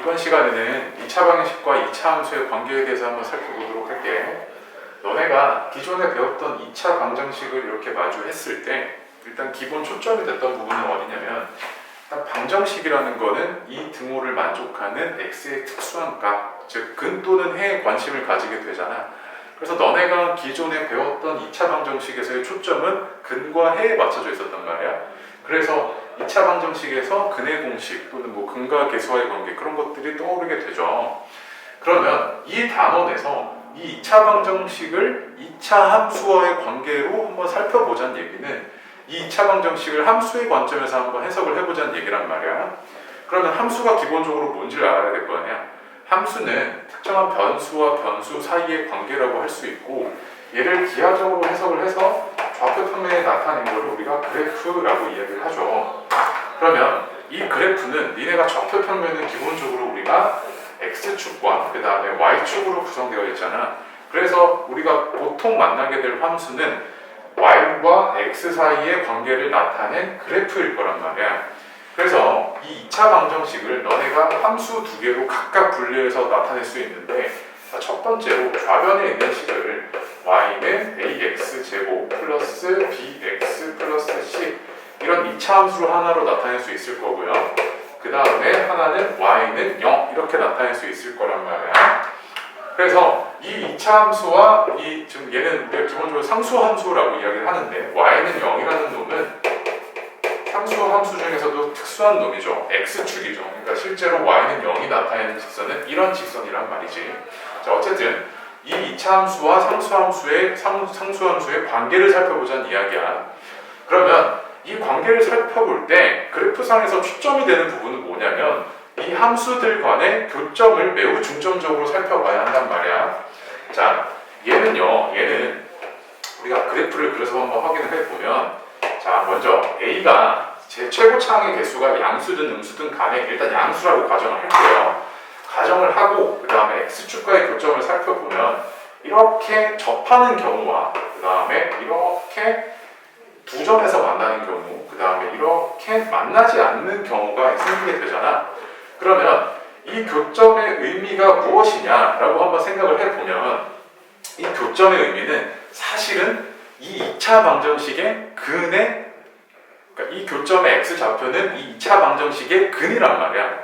이번 시간에는 2차 방정식과 2차 함수의 관계에 대해서 한번 살펴보도록 할게. 너네가 기존에 배웠던 2차 방정식을 이렇게 마주했을 때 일단 기본 초점이 됐던 부분은 어디냐면, 일단 방정식이라는 거는 이 등호를 만족하는 x의 특수한 값, 즉 근 또는 해에 관심을 가지게 되잖아. 그래서 너네가 기존에 배웠던 2차 방정식에서의 초점은 근과 해에 맞춰져 있었단 말이야. 그래서 2차 방정식에서 근의 공식 또는 뭐 근과 계수와의 관계, 그런 것들이 떠오르게 되죠. 그러면 이 단원에서 이 2차 방정식을 2차 함수와의 관계로 한번 살펴보자는 얘기는, 이 2차 방정식을 함수의 관점에서 한번 해석을 해보자는 얘기란 말이야. 그러면 함수가 기본적으로 뭔지를 알아야 될 거 아니야. 함수는 특정한 변수와 변수 사이의 관계라고 할 수 있고, 얘를 기하적으로 해석을 해서 좌표 평면에 나타낸 것을 우리가 그래프라고 이야기를 하죠. 그러면 이 그래프는 니네가 좌표 평면은 기본적으로 우리가 x축과 그 다음에 y축으로 구성되어 있잖아. 그래서 우리가 보통 만나게 될 함수는 y과 x 사이의 관계를 나타낸 그래프일 거란 말이야. 그래서 이 2차 방정식을 너네가 함수 두 개로 각각 분류해서 나타낼 수 있는데, 첫 번째로 좌변에 있는 식을 y는 ax제곱 플러스 bx 플러스 c, 이런 2차 함수로 하나로 나타낼 수 있을 거고요. 그 다음에 하나는 y는 0 이렇게 나타낼 수 있을 거란 말이야. 그래서 이 2차 함수와 지금 얘는 우리가 기본적으로 상수함수라고 이야기를 하는데, y는 0이라는 놈은 상수함수 중에서도 특수한 놈이죠. x축이죠. 그러니까 실제로 y는 0이 나타내는 직선은 이런 직선이란 말이지. 자, 어쨌든 이 2차 함수와 상수함수의 관계를 살펴보자는 이야기야. 그러면 이 관계를 살펴볼 때 그래프상에서 초점이 되는 부분은 뭐냐면, 이 함수들 간의 교점을 매우 중점적으로 살펴봐야 한단 말이야. 자, 얘는 우리가 그래프를 그려서 한번 확인을 해보면, 자, 먼저 a가 제 최고차항의 개수가 양수든 음수든 간에 일단 양수라고 가정을 할게요. 가정을 하고 그 다음에 x축과의 교점을 살펴보면 이렇게 접하는 경우와 그 다음에 이렇게 두 점에서 만나는 경우, 그 다음에 이렇게 만나지 않는 경우가 생기게 되잖아. 그러면 이 교점의 의미가 무엇이냐라고 한번 생각을 해보면, 이 교점의 의미는 사실은 이 2차 방정식의 근의, 그러니까 이 교점의 x좌표는 이 2차 방정식의 근이란 말이야.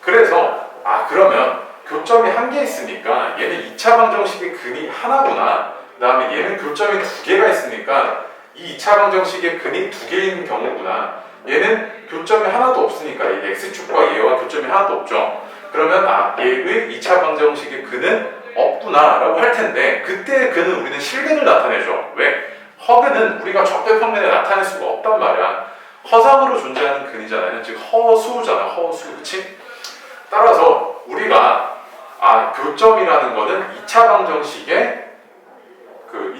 그래서 그러면 교점이 한 개 있으니까 얘는 2차 방정식의 근이 하나구나. 그 다음에 얘는 교점이 두 개가 있으니까 이 2차 방정식의 근이 두 개인 경우구나. 얘는 교점이 하나도 없으니까 이 x축과 얘와 교점이 하나도 없죠. 그러면 얘의 2차 방정식의 근은 없구나 라고 할 텐데, 그때의 근은 우리는 실근을 나타내죠. 왜? 허근은 우리가 좌표 평면에 나타낼 수가 없단 말이야. 허상으로 존재하는 근이잖아요. 즉 허수잖아. 허수. 그치? 따라서 우리가 교점이라는 거는 2차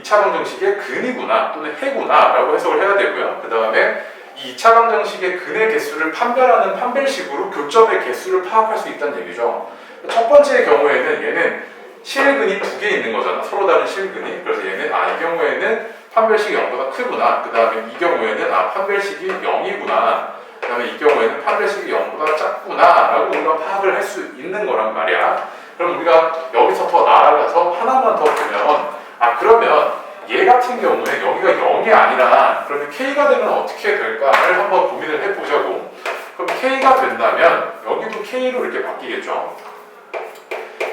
방정식의 근이구나 또는 해구나 라고 해석을 해야 되고요. 그 다음에 이 2차 방정식의 근의 개수를 판별하는 판별식으로 교점의 개수를 파악할 수 있다는 얘기죠. 첫 번째의 경우에는 얘는 실근이 두 개 있는 거잖아. 서로 다른 실근이. 그래서 얘는 이 경우에는 판별식이 0보다 크구나. 그 다음에 이 경우에는 판별식이 0이구나. 그 다음에 이 경우에는 판별식이 0보다 작구나 라고 우리가 파악을 할 수 있는 거란 말이야. 그럼 우리가 여기서 더 나아가서 하나만 더 보면, 그러면 얘 같은 경우에 여기가 0이 아니라 그러면 K가 되면 어떻게 될까를 한번 고민을 해보자고. 그럼 K가 된다면 여기도 K로 이렇게 바뀌겠죠.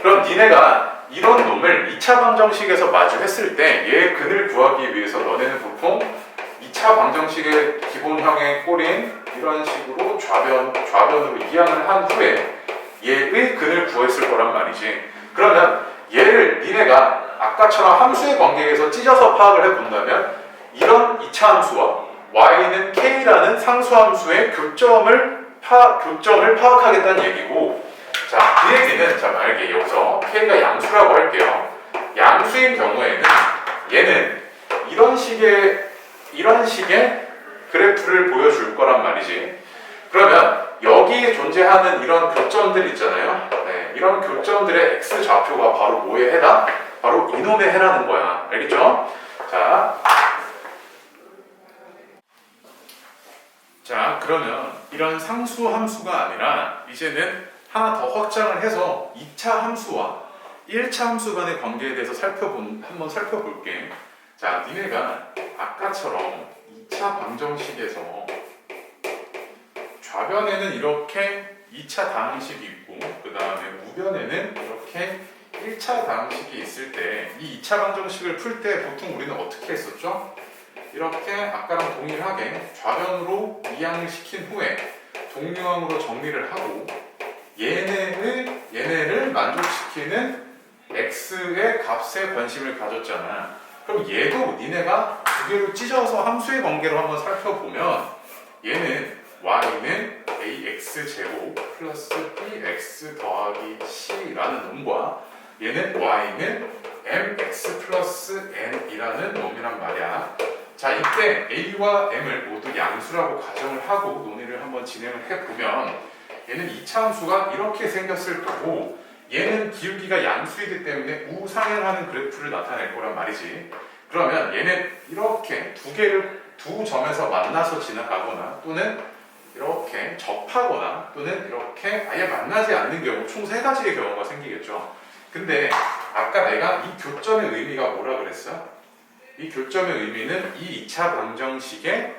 그럼 니네가 이런 놈을 2차 방정식에서 마주했을 때 얘의 근을 구하기 위해서 너네는 보통 2차 방정식의 기본형의 꼴인 이런 식으로 좌변으로 이항을 한 후에 얘의 근을 구했을 거란 말이지. 그러면 얘를 니네가 아까처럼 함수의 관계에서 찢어서 파악을 해본다면, 이런 2차 함수와 y는 k라는 상수함수의 교점을 파악하겠다는 얘기고, 자, 그 얘기는, 자, 만약에 여기서 k가 양수라고 할게요. 양수인 경우에는 얘는 이런 식의 그래프를 보여줄 거란 말이지. 그러면 여기에 존재하는 이런 교점들 있잖아요. 네, 이런 교점들의 x좌표가 바로 뭐에 해당? 바로 이놈에 해라는 거야. 알겠죠? 자, 그러면 이런 상수 함수가 아니라 이제는 하나 더 확장을 해서 2차 함수와 1차 함수 간의 관계에 대해서 한번 살펴볼게. 자, 니네가 아까처럼 2차 방정식에서 좌변에는 이렇게 2차 다항식이 있고 그 다음에 우변에는 이렇게 1차 다항식이 있을 때 이 2차 방정식을 풀 때 보통 우리는 어떻게 했었죠? 이렇게 아까랑 동일하게 좌변으로 이항을 시킨 후에 동류항으로 정리를 하고 얘네를 만족시키는 x의 값에 관심을 가졌잖아. 그럼 얘도 니네가 두 개로 찢어서 함수의 관계로 한번 살펴보면 얘는 y는 ax제곱 플러스 bx 더하기 c라는 놈과 얘는 y는 mx 플러스 n이라는 놈이란 말이야. 자, 이때 a와 m을 모두 양수라고 가정을 하고 논의를 한번 진행을 해보면 얘는 2차 함수가 이렇게 생겼을 거고 얘는 기울기가 양수이기 때문에 우상향하는 그래프를 나타낼 거란 말이지. 그러면 얘는 이렇게 두 점에서 만나서 지나가거나 또는 이렇게 접하거나 또는 이렇게 아예 만나지 않는 경우 총 3가지의 경우가 생기겠죠. 근데 아까 내가 이 교점의 의미가 뭐라 그랬어? 이 교점의 의미는 이 2차 방정식의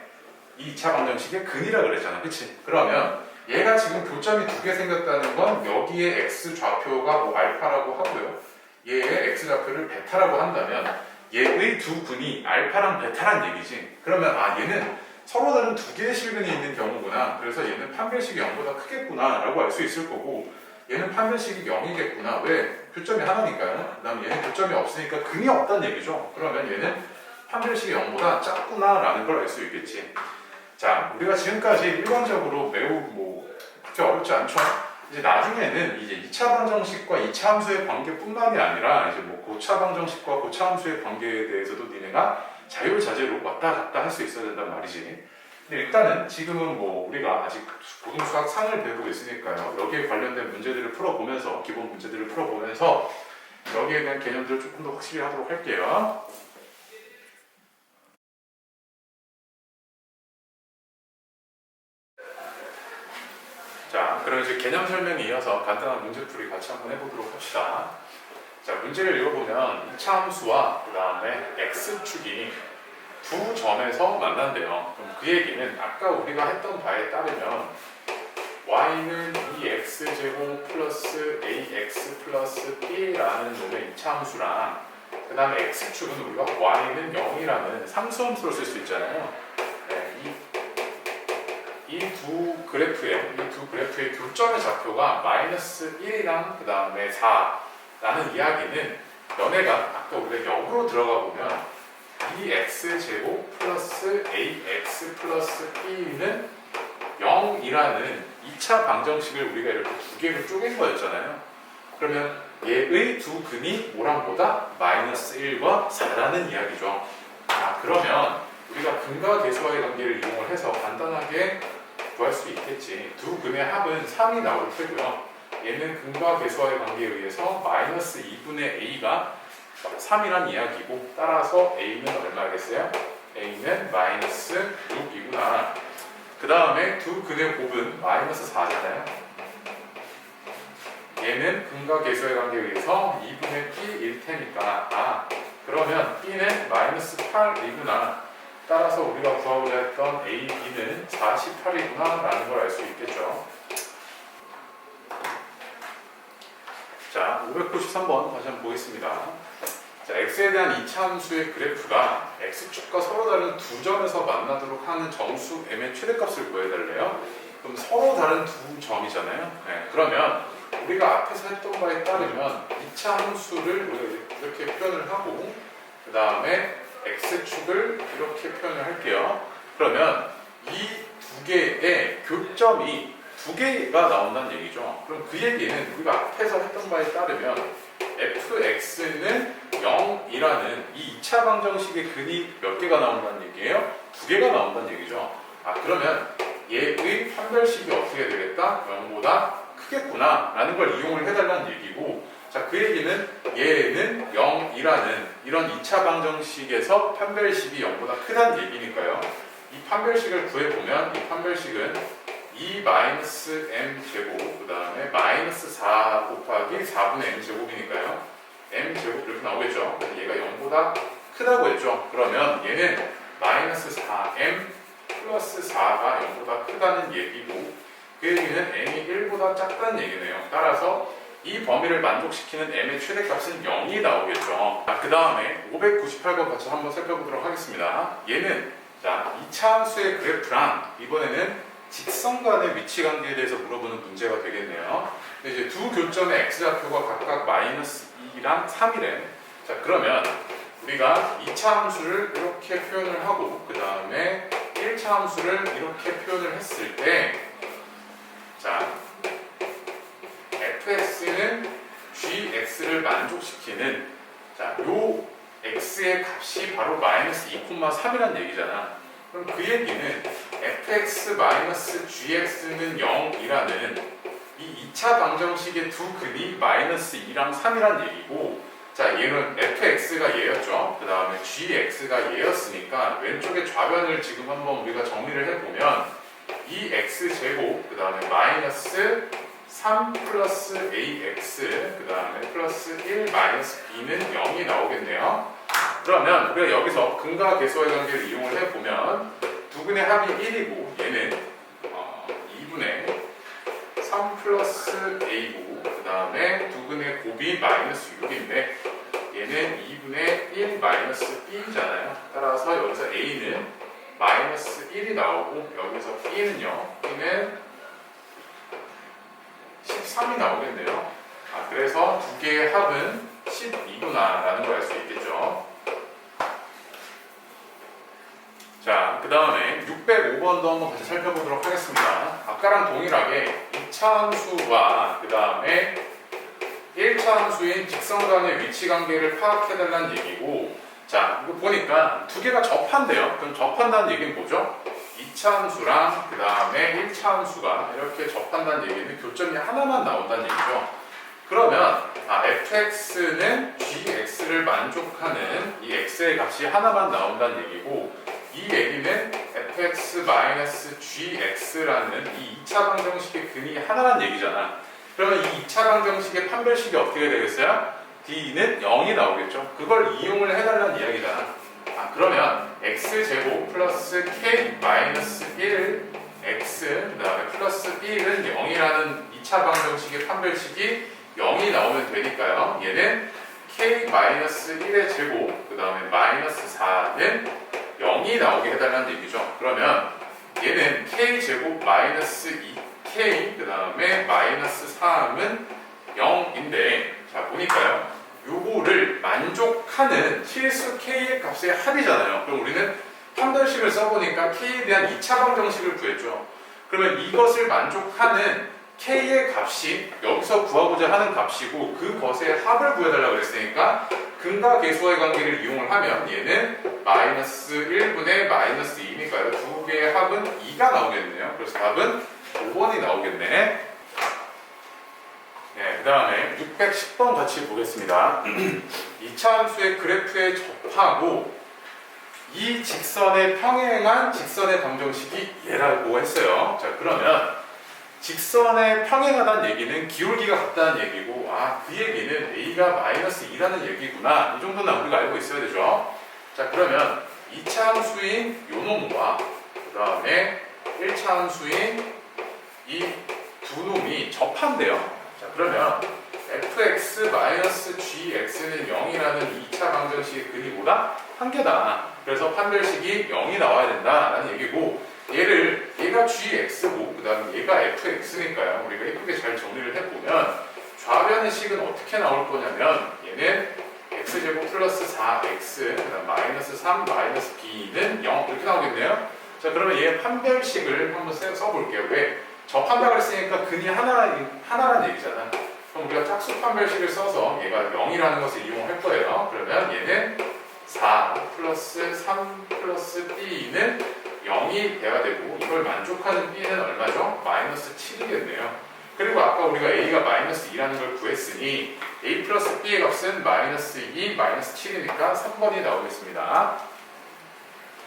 근이라 그랬잖아. 그치? 그러면 얘가 지금 교점이 2개 생겼다는 건 여기에 x 좌표가 뭐 알파라고 하고요. 얘의 x 좌표를 베타라고 한다면 얘의 두 근이 알파랑 베타란 얘기지. 그러면 얘는 서로 다른 2개의 실근이 있는 경우구나. 그래서 얘는 판별식이 0보다 크겠구나 라고 알 수 있을 거고 얘는 판별식이 0이겠구나. 왜? 교점이 하나니까요. 그 다음에 얘는 교점이 없으니까 근이 없다는 얘기죠. 그러면 얘는 판별식이 0보다 작구나 라는 걸 알 수 있겠지. 자, 우리가 지금까지 일반적으로 매우 그렇게 어렵지 않죠? 이제 나중에는 이제 2차 방정식과 2차 함수의 관계뿐만이 아니라 이제 고차 방정식과 고차 함수의 관계에 대해서도 니네가 자유자재로 왔다 갔다 할 수 있어야 된단 말이지. 근데 일단은 지금은 우리가 아직 고등수학 상을 배우고 있으니까요. 여기에 관련된 문제들을 풀어보면서 기본 문제들을 풀어보면서 여기에 대한 개념들을 조금 더 확실히 하도록 할게요. 자, 그럼 이제 개념 설명에 이어서 간단한 문제풀이 같이 한번 해보도록 합시다. 자, 문제를 읽어보면 2차 함수와 그 다음에 x축이 두 점에서 만난대요. 그럼 그 얘기는 아까 우리가 했던 바에 따르면 y는 2x제곱 플러스 ax 플러스 b라는 놈의 2차 함수랑 그 다음에 x축은 우리가 y는 0이라는 상수함수로 쓸 수 있잖아요. 네, 이 두 그래프의 교점의 좌표가 마이너스 1이랑 그 다음에 4라는 이야기는 너네가 아까 우리가 역으로 들어가 보면 2x제곱 플러스 ax 플러스 b는 0이라는 2차 방정식을 우리가 이렇게 2개로 쪼갠 거였잖아요. 그러면 얘의 두 근이 뭐랑 보다? 마이너스 1과 4라는 이야기죠. 그러면 우리가 근과 계수와의 관계를 이용을 해서 간단하게 구할 수 있겠지. 두 근의 합은 3이 나올 테고요. 얘는 근과 계수와의 관계에 의해서 마이너스 2분의 a가 3이란 이야기고 따라서 a는 얼마겠어요? a는 마이너스 6이구나. 그 다음에 두 근의 곱은 마이너스 4잖아요. 얘는 근과 계수의 관계에 의해서 2분의 p일 테니까 그러면 p는 마이너스 8이구나. 따라서 우리가 구하고자 했던 a, b는 48이구나 라는 걸 알 수 있겠죠. 자, 593번 다시 한번 보겠습니다. 자, x에 대한 2차 함수의 그래프가 x축과 서로 다른 두 점에서 만나도록 하는 정수 m의 최대값을 구해달래요. 그럼 서로 다른 두 점이잖아요. 네, 그러면 우리가 앞에서 했던 바에 따르면 2차 함수를 우리가 이렇게 표현을 하고 그 다음에 x축을 이렇게 표현을 할게요. 그러면 이 두 개의 교점이 두 개가 나온다는 얘기죠. 그럼 그 얘기는 우리가 앞에서 했던 바에 따르면 fx는 0이라는 이 2차 방정식의 근이 몇 개가 나온다는 얘기예요? 2개가 나온다는 얘기죠. 그러면 얘의 판별식이 어떻게 되겠다? 0보다 크겠구나 라는 걸 이용을 해달라는 얘기고, 자, 그 얘기는 얘는 0이라는 이런 2차 방정식에서 판별식이 0보다 크다는 얘기니까요. 이 판별식을 구해보면 이 판별식은 2 마이너스 m제곱 그 다음에 마이너스 4 곱하기 4분의 m제곱이니까요. m제곱 이렇게 나오겠죠. 얘가 0보다 크다고 했죠. 그러면 얘는 마이너스 4m 플러스 4가 0보다 크다는 얘기고, 그 얘기는 m이 1보다 작다는 얘기네요. 따라서 이 범위를 만족시키는 m의 최대값은 0이 나오겠죠. 그 다음에 598번 같이 한번 살펴보도록 하겠습니다. 얘는 자, 2차 함수의 그래프랑 이번에는 직선 간의 위치 관계에 대해서 물어보는 문제가 되겠네요. 이제 두 교점의 x좌표가 각각 마이너스 2랑 3이래. 자, 그러면 우리가 2차 함수를 이렇게 표현을 하고 그 다음에 1차 함수를 이렇게 표현을 했을 때, 자, fx는 gx를 만족시키는, 자, 요 x의 값이 바로 마이너스 2,3이란 얘기잖아. 그럼 그 얘기는 fx-gx는 0이라는 이 2차 방정식의 두 근이 마이너스 2랑 3이란 얘기고, 자, 얘는 fx가 얘였죠. 그 다음에 gx가 얘였으니까 왼쪽의 좌변을 지금 한번 우리가 정리를 해보면 이 x제곱 그 다음에 마이너스 3 플러스 ax 그 다음에 플러스 1 마이너스 b는 0이 나오겠네요. 그러면 우리가 여기서 근과 계수의 관계를 이용을 해보면 두 근의 합이 1이고 얘는 2분의 3 플러스 a고 그 다음에 두 근의 곱이 마이너스 6인데 얘는 2분의 1 마이너스 b잖아요. 따라서 여기서 a는 마이너스 1이 나오고 여기서 b는요, b는 13이 나오겠네요. 그래서 두 개의 합은 12구나 라는 걸 알 수 있겠죠. 자, 그 다음에 605번도 한번 같이 살펴보도록 하겠습니다. 아까랑 동일하게 2차 함수와 그 다음에 1차 함수인 직선 간의 위치 관계를 파악해달라는 얘기고, 자, 이거 보니까 두 개가 접한대요. 그럼 접한다는 얘기는 뭐죠? 2차 함수랑 그 다음에 1차 함수가 이렇게 접한다는 얘기는 교점이 하나만 나온다는 얘기죠. 그러면 fx는 gx를 만족하는 이 x의 값이 하나만 나온다는 얘기고, 이 얘기는 fx-gx라는 이 2차 방정식의 근이 하나라는 얘기잖아. 그러면 이 2차 방정식의 판별식이 어떻게 되겠어요? d는 0이 나오겠죠. 그걸 이용을 해달라는 이야기잖아. 그러면 x제곱 플러스 k 마이너스 1 x 그 다음에 플러스 1은 0이라는 2차 방정식의 판별식이 0이 나오면 되니까요. 얘는 k 마이너스 1의 제곱 그 다음에 마이너스 4는 0이 나오게 해달라는 얘기죠. 그러면 얘는 k제곱 마이너스 2k 그 다음에 마이너스 3은 0인데, 자, 보니까요, 요거를 만족하는 실수 k의 값의 합이잖아요. 그럼 우리는 판별식을 써보니까 k에 대한 2차 방정식을 구했죠. 그러면 이것을 만족하는 k의 값이 여기서 구하고자 하는 값이고 그것의 합을 구해달라고 그랬으니까 근과 계수와의 관계를 이용을 하면 얘는 마이너스 1분의 마이너스 2니까요. 두 개의 합은 2가 나오겠네요. 그래서 답은 5번이 나오겠네. 네, 그 다음에 610번 같이 보겠습니다. 2차 함수의 그래프에 접하고 이 직선에 평행한 직선의 방정식이 얘라고 했어요. 자, 그러면 직선에 평행하다는 얘기는 기울기가 같다는 얘기고, 그 얘기는 a가 마이너스 2라는 얘기구나. 이 정도는 우리가 알고 있어야 되죠. 자, 그러면 2차 함수인 요 놈과 그 다음에 1차 함수인 이 두 놈이 접한대요. 자, 그러면 fx-gx는 0이라는 2차 방정식의 근이 뭐다? 한 개다. 그래서 판별식이 0이 나와야 된다라는 얘기고, 얘가 gx고 그 다음에 얘가 fx니까요. 우리가 예쁘게 잘 정리를 해보면 좌변의 식은 어떻게 나올 거냐면 얘는 x제곱 플러스 4x 그 다음 마이너스 3 마이너스 b는 0 이렇게 나오겠네요. 자, 그러면 얘 판별식을 한번 써볼게요. 왜? 접한다고 했으니까 근이 하나라는 얘기잖아. 그럼 우리가 짝수 판별식을 써서 얘가 0이라는 것을 이용할 거예요. 그러면 얘는 4 플러스 3 플러스 b는 0이 돼야 되고, 이걸 만족하는 b는 얼마죠? 마이너스 7이겠네요. 그리고 아까 우리가 a가 마이너스 2라는 걸 구했으니 a 플러스 b의 값은 마이너스 2 마이너스 7이니까 3번이 나오겠습니다.